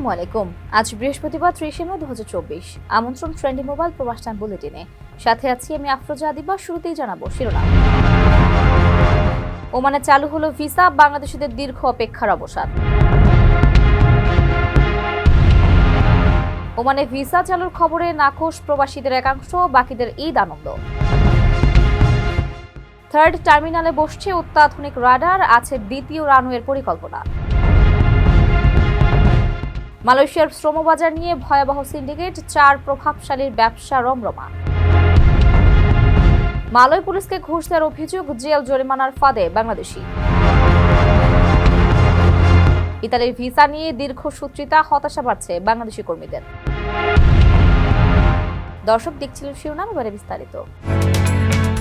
আসসালামু আলাইকুম। আজ বৃহস্পতিবার ৩০ মে ২০২৪। আমন্ত্রণ ট্রেন্ডি মোবাইল প্রবাস টাইম বুলেটিনে। সাথে আছি আমি আফরোজা আদিবা। শুরুতেই জানাবো শিরোনাম। ওমানে চালু হলো ভিসা, বাংলাদেশিদের দীর্ঘ অপেক্ষার অবসান। ওমানে ভিসা চালুর খবরে নাখোশ প্রবাসীদের একাংশ, বাকিদের ঈদ আনন্দ। থার্ড টার্মিনালে বসছে অত্যাধুনিক রাডার, আছে দ্বিতীয় রানওয়ের পরিকল্পনা। মালয়েশিয়ার শ্রমবাজার নিয়ে ভয়াবহ সিন্ডিকেট, ৪ প্রভাবশালীর ব্যবসা রমরমা। মালয় পুলিশকে ঘুষ দেওয়ার অভিযোগ, জেল জরিমানার ফাঁদে বাংলাদেশি। ইতালির ভিসা নিয়ে দীর্ঘসূত্রিতা, হতাশা বাড়ছে বাংলাদেশি কর্মীদের। দর্শক দেখছিলেন শিরোনাম, এবারে বিস্তারিত।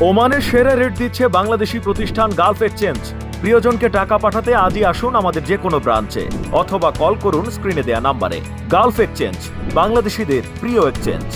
ওমানের সেরা রেট দিচ্ছে বাংলাদেশি প্রতিষ্ঠান গালফ এক্সচেঞ্জ। প্রিয়জনকে টাকা পাঠাতে আজই আসুন আমাদের যে কোনো ব্রাঞ্চে অথবা কল করুন স্ক্রিনে দেয়া নাম্বারে। গালফ এক্সচেঞ্জ, বাংলাদেশিদের প্রিয় এক্সচেঞ্জ।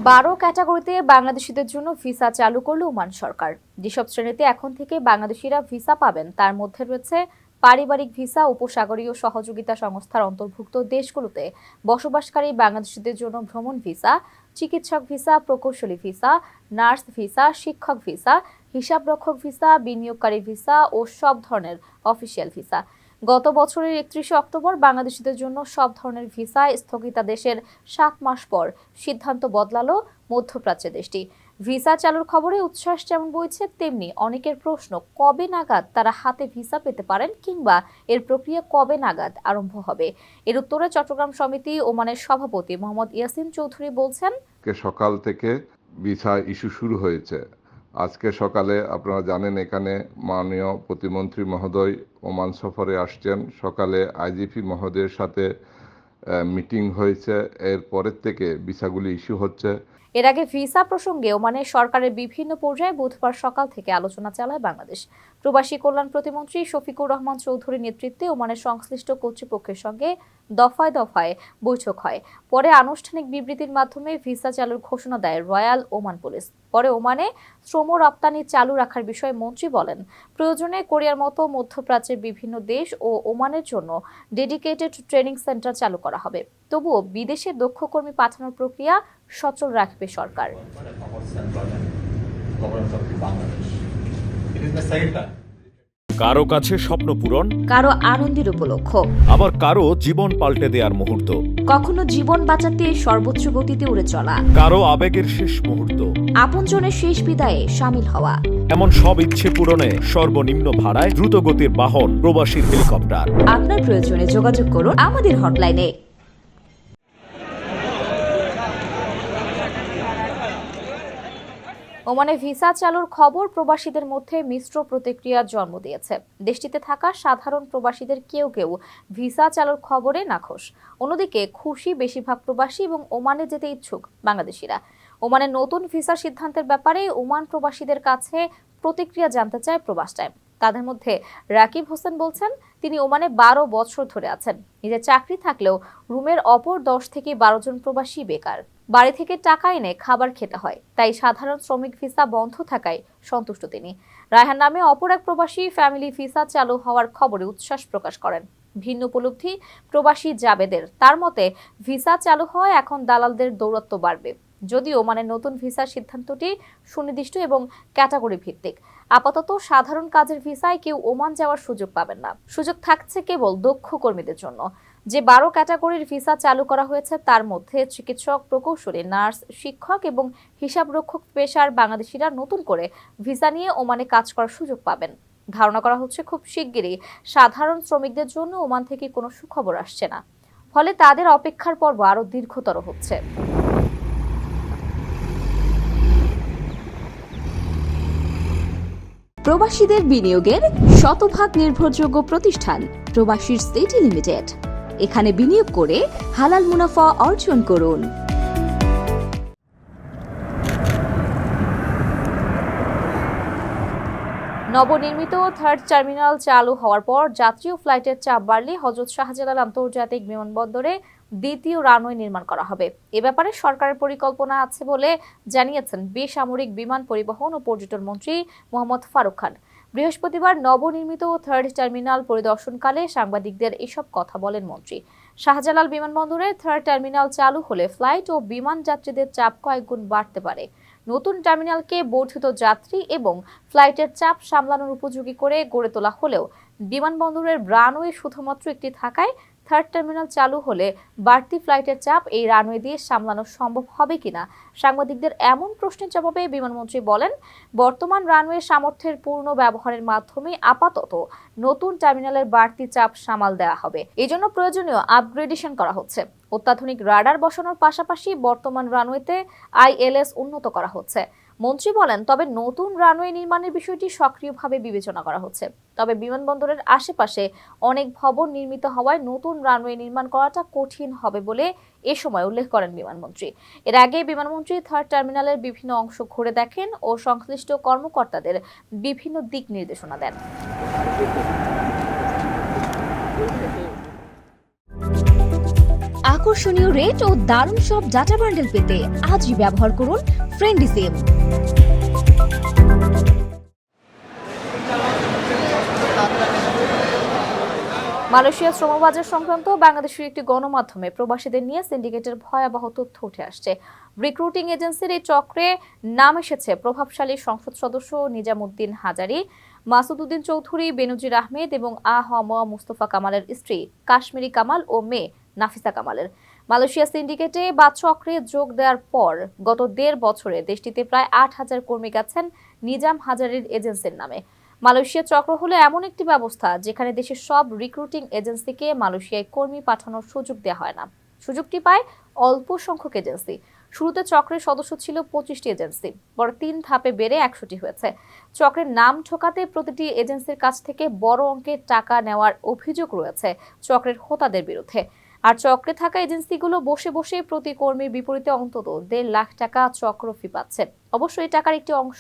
12 ক্যাটাগরিতে বাংলাদেশিদের জন্য ভিসা চালু করল ওমান সরকার। যেসব শ্রেণীতে এখন থেকে বাংলাদেশিরা ভিসা পাবেন তার মধ্যে রয়েছে পারিবারিক ভিসা, উপসাগরীয় সহযোগিতা সংস্থার অন্তর্ভুক্ত দেশগুলোতে বসবাসকারী বাংলাদেশিদের জন্য ভ্রমণ ভিসা, চিকিৎসক ভিসা, প্রকৌশলী ভিসা, নার্স ভিসা, শিক্ষক ভিসা, হিসাবরক্ষক ভিসা, বিনিয়োগকারী ভিসা ও সব ধরনের অফিসিয়াল ভিসা। গত বছরের 31 অক্টোবর বাংলাদেশিদের জন্য সব ধরনের ভিসা স্থগিতাদেশের 7 মাস পর সিদ্ধান্ত বদলালো মধ্যপ্রাচ্যের দেশটি। ভিসা চালুর খবরে উচ্ছ্বাস যেমন বইছে, তেমনি অনেকের প্রশ্ন, কবে নাগাদ তারা হাতে ভিসা পেতে পারেন কিংবা এর প্রক্রিয়া কবে নাগাদ আরম্ভ হবে। এর উত্তরে চট্টগ্রাম সমিতি ওমানের সভাপতি মোহাম্মদ ইয়াসিন চৌধুরী বলছেন, সকাল থেকে ভিসা ইস্যু শুরু হয়েছে। আজকে সকালে আপনারা জানেন এখানে মাননীয় প্রতিমন্ত্রী মহোদয় ওমান সফরে আসছেন। সকালে আইজিপি মহোদয়ের সাথে মিটিং হয়েছে, এর পরের থেকে ভিসাগুলি ইস্যু হচ্ছে। এর আগে ভিসা প্রসঙ্গে ওমানের সরকারের বিভিন্ন পর্যায়ে বুধবার সকাল থেকে আলোচনা চালায় বাংলাদেশ। প্রবাসী কল্যাণ প্রতিমন্ত্রী শফিকুর রহমান চৌধুরীর নেতৃত্বে ওমানের সংশ্লিষ্ট কর্তৃপক্ষের সঙ্গে দফায় দফায় বৈঠক হয়। পরে আনুষ্ঠানিক বিবৃতির মাধ্যমে ভিসা চালুর ঘোষণা দেয় রয়্যাল ওমান পুলিশ। পরে ওমানে শ্রম রপ্তানি চালু রাখার বিষয়ে মন্ত্রী বলেন, প্রয়োজনে কোরিয়ার মতো মধ্যপ্রাচ্যের বিভিন্ন দেশ ও ওমানের জন্য ডেডিকেটেড ট্রেনিং সেন্টার চালু করা হবে। তবুও বিদেশে দক্ষ কর্মী পাঠানোর প্রক্রিয়া সচল রাখবে সরকার। কারো কাছে স্বপ্ন পূরণ, কারো আনন্দের উপলক্ষ, আবার কারো জীবন পাল্টে দেওয়ার মুহূর্ত, কখনো জীবন বাঁচাতে সর্বোচ্চ গতিতে উড়ে চলা, কারো আবেগের শেষ মুহূর্ত, আপনজনের শেষ বিদায়ে শামিল হওয়া। এমন সব ইচ্ছে পূরণে সর্বনিম্ন ভাড়ায় দ্রুত গতির বাহন প্রবাসীর হেলিকপ্টার। আপনার প্রয়োজনে যোগাযোগ করুন আমাদের হটলাইনে। ওমানে ভিসা চালুর খবর প্রবাসীদের মধ্যে মিশ্র প্রতিক্রিয়ার জন্ম দিয়েছে। দেশটিতে থাকা সাধারণ প্রবাসীদের কেউ কেউ ভিসা চালুর খবরে নাখোশ, অন্যদিকে খুশি বেশিরভাগ প্রবাসী এবং ওমানে যেতে ইচ্ছুক বাংলাদেশিরা। ওমানের নতুন ভিসা সিদ্ধান্তের ব্যাপারে ওমান প্রবাসীদের কাছে প্রতিক্রিয়া জানতে চায় প্রবাস টাইম। তাদের মধ্যে রাকিব হোসেন বলছেন, তিনি ওমানে 12 বছর ধরে আছেন। নিজের চাকরি থাকলেও রুমের অপর 10 থেকে 12 জন প্রবাসী বেকার। বাড়ি থেকে টাকা এনে খাবার খেতে হয়, তাই সাধারণ শ্রমিক ভিসা বন্ধ থাকায় সন্তুষ্ট তিনি। রায়হান নামে অপর এক প্রবাসী ফ্যামিলি ভিসা চালু হওয়ার খবরে উচ্ছ্বাস প্রকাশ করেন। ভিন্ন উপলব্ধি প্রবাসী জাবেদের। তার মতে, ভিসা চালু হওয়ায় এখন দালালদের দৌরাত্ম্য বাড়বে। যদিও মানে নতুন ভিসার সিদ্ধান্তটি সুনির্দিষ্ট এবং ক্যাটাগরি ভিত্তিক। আপাতত সাধারণ কাজের ভিসায় কেউ ওমান যাওয়ার সুযোগ পাবেন না। সুযোগ থাকছে কেবল দক্ষ কর্মীদের জন্য। যে 12 ক্যাটাগরির ভিসা চালু করা হয়েছে তার মধ্যে চিকিৎসক, প্রকৌশলী, নার্স, শিক্ষক এবং হিসাবরক্ষক পেশার বাংলাদেশিরা নতুন করে ভিসা নিয়ে ওমানে কাজ করার সুযোগ পাবেন। ধারণা করা হচ্ছে খুব শিগগিরই সাধারণ শ্রমিকদের জন্য ওমান থেকে কোনো সুখবর আসছে না, ফলে তাদের অপেক্ষার পর্ব আরো দীর্ঘতর হচ্ছে। প্রবাসীদের বিনিয়োগের শতভাগ নির্ভরযোগ্য প্রতিষ্ঠান প্রবাসীর সিটি লিমিটেড। এখানে বিনিয়োগ করে হালাল মুনাফা অর্জন করুন। নবনির্মিত থার্ড টার্মিনাল চালু হওয়ার পর যাত্রী ও ফ্লাইটের চাপ বাড়লে হযরত শাহজালাল আন্তর্জাতিক বিমানবন্দরে দ্বিতীয় রানওয়ে নির্মাণ করা হবে। এ ব্যাপারে সরকারের পরিকল্পনা আছে বলে জানিয়েছেন বেসামরিক বিমান পরিবহন ও পর্যটন মন্ত্রী মোহাম্মদ ফারুক খান। বৃহস্পতিবার নবনির্মিত থার্ড টার্মিনাল পরিদর্শনকালে সাংবাদিকদের এসব কথা বলেন মন্ত্রী। শাহজালাল বিমানবন্দরের থার্ড টার্মিনাল চালু হলে ফ্লাইট ও বিমান যাত্রীদের চাপ কয়েকগুণ বাড়তে পারে। নতুন টার্মিনালকে বর্ধিত যাত্রী এবং ফ্লাইটের চাপ সামলানোর উপযোগী করে গড়ে তোলা হলেও বিমানবন্দরের রানওয়ে শুধুমাত্র একটি থাকায় থার্ড টার্মিনাল চালু হলে বাড়তি ফ্লাইটের চাপ এই রানওয়ে দিয়ে সামলানো সম্ভব হবে কিনা সাংবাদিকদের এমন প্রশ্নের জবাবে বিমানমন্ত্রী বলেন, বর্তমান রানওয়ে সামর্থ্যের পূর্ণ ব্যবহারের মাধ্যমে আপাতত নতুন টার্মিনালের বাড়তি চাপ সামাল দেওয়া হবে। এজন্য প্রয়োজনীয় আপগ্রেডেশন করা হচ্ছে। অত্যাধুনিক রাডার বসানোর পাশাপাশি বর্তমান রানওয়েতে ILS উন্নত করা হচ্ছে। মন্ত্রী বলেন, তবে নতুন রানওয়ে নির্মাণের বিষয়টি সক্রিয়ভাবে বিবেচনা করা হচ্ছে। তবে বিমানবন্দরের আশেপাশে অনেক ভবন নির্মিত হওয়ায় নতুন রানওয়ে নির্মাণ করাটা কঠিন হবে বলে এ সময় উল্লেখ করেন বিমানমন্ত্রী। এর আগে বিমানমন্ত্রী থার্ড টার্মিনালের বিভিন্ন অংশ ঘুরে দেখেন ও সংশ্লিষ্ট কর্মকর্তাদের বিভিন্ন দিক নির্দেশনা দেন। আকর্ষণীয় রেট ও দারুণ সব ডাটা বান্ডেল পেতে আজই ব্যবহার করুন ফ্রেন্ডলি সিম। মালয়েশিয়া শ্রমবাজার সংক্রান্ত বাংলাদেশের একটি গণমাধ্যমে প্রবাসীদের নিয়ে সিন্ডিকেটের ভয়াবহ তথ্য উঠে আসছে। রিক্রুটিং এজেন্সির এই চক্রে নাম এসেছে প্রভাবশালী সংসদ সদস্য নিজামুদ্দিন হাজারি, মাসুদ উদ্দিন চৌধুরী, বেনজির আহমেদ এবং আ.হ.ম. মুস্তফা কামালের স্ত্রী কাশ্মীরি কামাল ও মেয়ে নাফিসা কামালের। মালয়েশিয়া সিন্ডিকেটে বা চক্রে যোগ দেওয়ার পর গত 1.5 বছরে দেশটিতে প্রায় 8,000 কর্মী গেছেন নিজাম হাজারির এজেন্সির নামে। মালয়েশিয়া চক্র হলো এমন একটি ব্যবস্থা যেখানে দেশের সব রিক্রুটিং এজেন্সিকে মালয়েশিয়ায় কর্মী পাঠানোর সুযোগ দেওয়া হয় না। সুযোগটি পায় অল্প সংখ্যক এজেন্সি। শুরুতে চক্রের সদস্য ছিল 25টি এজেন্সি, পরে 3 ধাপে বেড়ে 100টি হয়েছে। চক্রের নাম ঠকাতে প্রতিটি এজেন্সির কাছ থেকে বড় অঙ্কের টাকা নেওয়ার অভিযোগ রয়েছে চক্রের হোতাদের বিরুদ্ধে। আর চক্রে থাকা এজেন্সিগুলো বসে বসে প্রতি কর্মীর বিপরীতে অন্তত 1.5 লাখ টাকা চক্র ফি পাচ্ছে। অবশ্যই এই টাকার একটি অংশ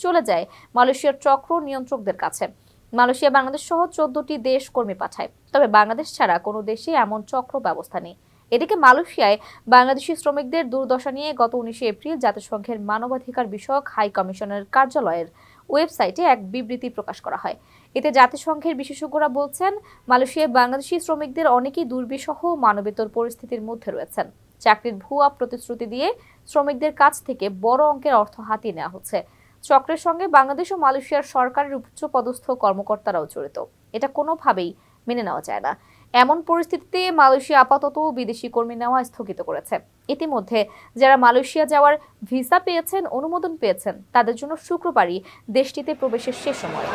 চলে যায় মালয়েশিয়ার চক্র নিয়ন্ত্রকদের কাছে। মালয়েশিয়া বাংলাদেশ সহ 14টি দেশ কর্মী পাঠায়, তবে বাংলাদেশ ছাড়া কোনো দেশে এমন চক্র ব্যবস্থা নেই। এদিকে মালয়েশিয়ায় বাংলাদেশি শ্রমিকদের দুর্দশা নিয়ে গত 19 এপ্রিল জাতিসংঘের মানবাধিকার বিষয়ক হাই কমিশনের কার্যালয়ের ওয়েবসাইটে এক বিবৃতি প্রকাশ করা হয়। এতে জাতিসংঘের বিশেষজ্ঞরা বলছেন, মালয়েশিয়ায় বাংলাদেশি শ্রমিকদের অনেকেই দুর্বিষহ মানবেতর পরিস্থিতির মধ্যে রয়েছেন। চাকরির ভুয়া প্রতিশ্রুতি দিয়ে শ্রমিকদের কাছ থেকে বড় অঙ্কের অর্থ হাতিয়ে নেওয়া হচ্ছে। চক্রের সঙ্গে বাংলাদেশ ও মালয়েশিয়ার সরকারের উচ্চপদস্থ কর্মকর্তারাও জড়িত। এটা কোনোভাবেই মেনে নেওয়া যায় না। এমন পরিস্থিতিতে মালয়েশিয়া আপাতত বিদেশি কর্মী নেওয়া স্থগিত করেছে। ইতিমধ্যে যারা মালয়েশিয়া যাওয়ার ভিসা পেয়েছেন, অনুমোদন পেয়েছেন, তাদের জন্য শুক্রবারই দেশটিতে প্রবেশের শেষ সময়।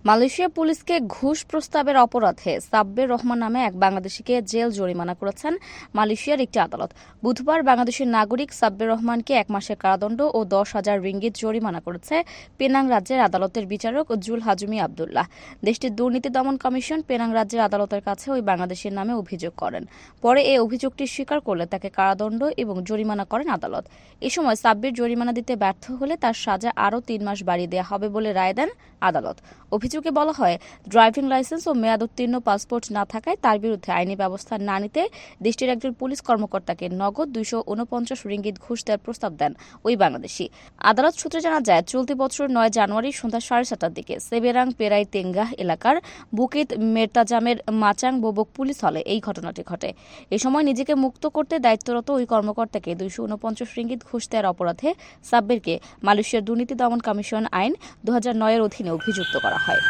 মালয়েশিয়া পুলিশকে ঘুষ প্রস্তাবের অপরাধে সাব্বির রহমান নামে এক বাংলাদেশিকে জেল জরিমানা করেছেন মালয়েশিয়ার একটি আদালত। বুধবার বাংলাদেশের নাগরিক সাব্বির রহমানকে 1 মাসের কারাদণ্ড ও 10,000 রিঙ্গিত জরিমানা করেছে পেনাং রাজ্যের আদালতের বিচারক জুল হাজমি আবদুল্লাহ। দেশটির দুর্নীতি দমন কমিশন পেনাং রাজ্যের আদালতের কাছে ওই বাংলাদেশের নামে অভিযোগ করেন। পরে এই অভিযোগটি স্বীকার করলে তাকে কারাদণ্ড এবং জরিমানা করেন আদালত। এ সময় সাব্বির জরিমানা দিতে ব্যর্থ হলে তার সাজা আরও 3 মাস বাড়িয়ে দেওয়া হবে বলে রায় দেন আদালত। অভিযোগে বলা হয়, ড্রাইভিং লাইসেন্স ও মেয়াদ উত্তীর্ণ পাসপোর্ট না থাকায় তার বিরুদ্ধে আইনি ব্যবস্থা না নিতে দেশটির একজন পুলিশ কর্মকর্তাকে নগদ 249 রিঙ্গিত ঘুষ দেওয়ার প্রস্তাব দেন ওই বাংলাদেশি। আদালত সূত্রে জানা যায়, চলতি বছর 9 জানুয়ারি সন্ধ্যা 7:30টার দিকে সেবেরাং পেরাই তেঙ্গাহ এলাকার বুকিত মেরতাজামের মাচাং বোবক পুলিশ হলে এই ঘটনাটি ঘটে। এ সময় নিজেকে মুক্ত করতে দায়িত্বরত ওই কর্মকর্তাকে 249 রিঙ্গিত ঘুষ দেওয়ার অপরাধে সাব্বিরকে মালয়েশিয়ার দুর্নীতি দমন কমিশন আইন 2009 এর অধীনে অভিযুক্ত করা হয়।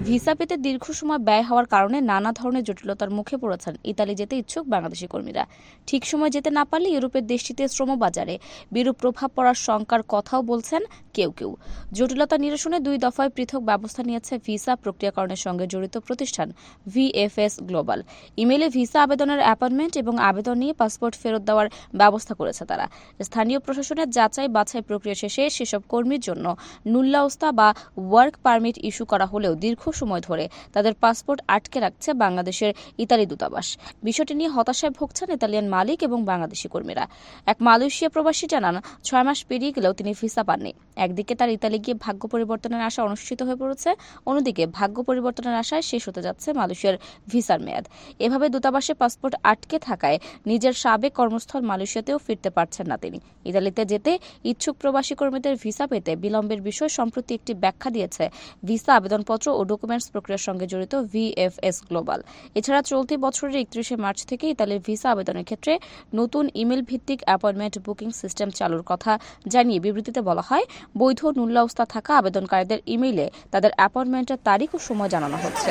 ভিসা পেতে দীর্ঘ সময় ব্যয় হওয়ার কারণে নানা ধরনের জটিলতার মুখে পড়েছেন ইতালি যেতে ইচ্ছুক বাংলাদেশি কর্মীরা। ঠিক সময় যেতে না পারলে ইউরোপের দেশটিতে শ্রমবাজারে বিরূপ প্রভাব পড়ার শঙ্কার কথাও বলছেন কেউ কেউ। জটিলতা নিরসনে 2 দফায় পৃথক ব্যবস্থা নিয়েছে ভিসা প্রক্রিয়াকরণের সঙ্গে জড়িত প্রতিষ্ঠান VFS গ্লোবাল। ইমেইলে ভিসা আবেদনের অ্যাপয়েন্টমেন্ট এবং আবেদন নিয়ে পাসপোর্ট ফেরত দেওয়ার ব্যবস্থা করেছে তারা। স্থানীয় প্রশাসনের যাচাই বাছাই প্রক্রিয়া শেষে সেসব কর্মীর জন্য নুল্লাওস্তা বা ওয়ার্ক পারমিট ইস্যু করা হলেও দীর্ঘ সময় ধরে তাদের পাসপোর্ট আটকে রাখছে বাংলাদেশের ইতালি দূতাবাস। বিষয়টি নিয়ে হতাশায় ভুগছেন ইতালিয়ান মালিক এবং বাংলাদেশি কর্মীরা। এক মালয়েশিয়া প্রবাসী জানান, 6 মাস পেরিয়ে গেলেও তিনি ভিসা পাননি। একদিকে তার ইতালি গিয়ে ভাগ্য পরিবর্তনের আশা অনুষ্ঠিত হয়ে পড়েছে, অন্যদিকে ভাগ্য পরিবর্তনের আশায় শেষ হতে যাচ্ছে মালয়েশিয়ার ভিসার মেয়াদ। এভাবে দূতাবাসে পাসপোর্ট আটকে থাকায় নিজের সাবেক কর্মস্থল মালয়েশিয়াতেও ফিরতে পারছেন না তিনি। ইতালিতে যেতে ইচ্ছুক প্রবাসী কর্মীদের ভিসা পেতে বিলম্বের বিষয় সম্প্রতি একটি ব্যাখ্যা দিয়েছে ভিসা আবেদনপত্র ও ডকুমেন্টস প্রক্রিয়ার সঙ্গে জড়িত VFS গ্লোবাল। এছাড়া চলতি বছরের 31 মার্চ থেকে ইতালির ভিসা আবেদনের ক্ষেত্রে নতুন ইমেল ভিত্তিক অ্যাপয়েন্টমেন্ট বুকিং সিস্টেম চালুর কথা জানিয়ে বিবৃতিতে বলা হয়, বৈধ নুল্লাউস্তা থাকা আবেদনকারীদের ইমেইলে তাদের অ্যাপয়েন্টমেন্টের তারিখ ও সময় জানানো হচ্ছে।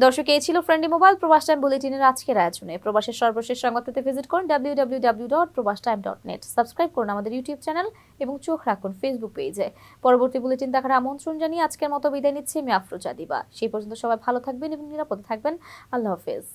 দর্শক, এই ছিল ফ্রেন্ডলি মোবাইল প্রবাস টাইম বুলেটিনের আজকের আয়োজনে। প্রবাসের সর্বশেষ সংবাদ পেতে ভিজিট করুন www.probastime.net। সাবস্ক্রাইব করুন আমাদের ইউটিউব চ্যানেল এবং চোখ রাখুন ফেসবুক পেজে। পরবর্তী বুলেটিন দেখার আমন্ত্রণ জানিয়ে আজকের মতো বিদায় নিচ্ছি আমি আফরোজা দিবা। সেই পর্যন্ত সবাই ভালো থাকবেন এবং নিরাপদে থাকবেন। আল্লাহ হাফেজ।